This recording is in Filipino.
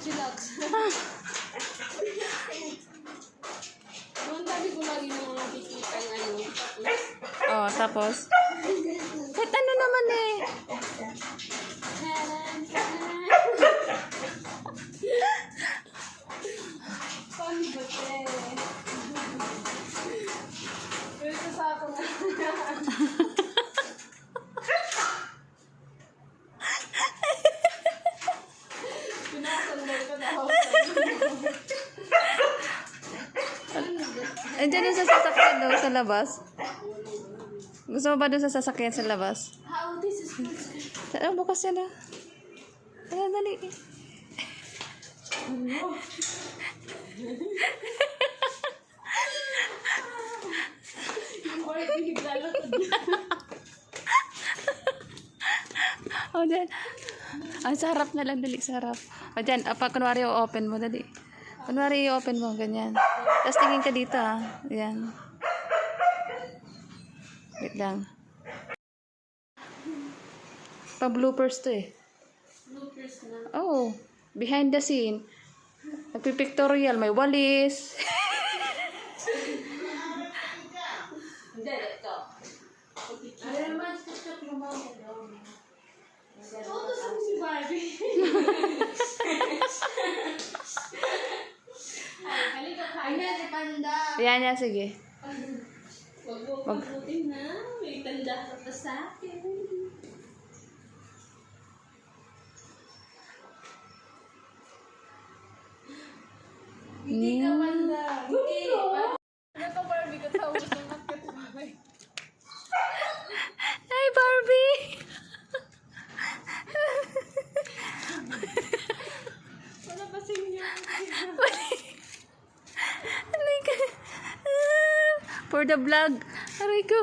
chillax. Ang dami ko lagi ng mga nakikita ng ano. Oh, tapos? Kahit ano naman eh. Funny ba Pwede sa ako na. Pinasandal ko na ako. Andiyan doon sa sasakyan doon sa labas. Gusto mo ba doon sa sasakyan sa labas? How this is Bukas yan ah. Dali. Oh, dyan. Ang sarap na lang, dali, sarap. O, dyan, kunwari i-open mo, dali. Kunwari i-open mo, ganyan. Tapos tingin ka dito, ah. Yan. Wait lang. Pa-bloopers to eh. bloopers na. Oh, behind the scene. Nagpipictorial, may walis. Hindi, ito. Ay, naman, stop mo mga gano'n. Oo, tapos si Barbie. Ay, halika ka. Ay, si Panda. Yan, sige. Huwag mo pagputin na. May tanda ka pa sa akin. Hindi ka Panda. Hindi. Ano ka Barbie? Katawag ng akit Barbie. Hi, Barbie! Wala ba sa inyo? Aray ka. For the vlog. Aray ko.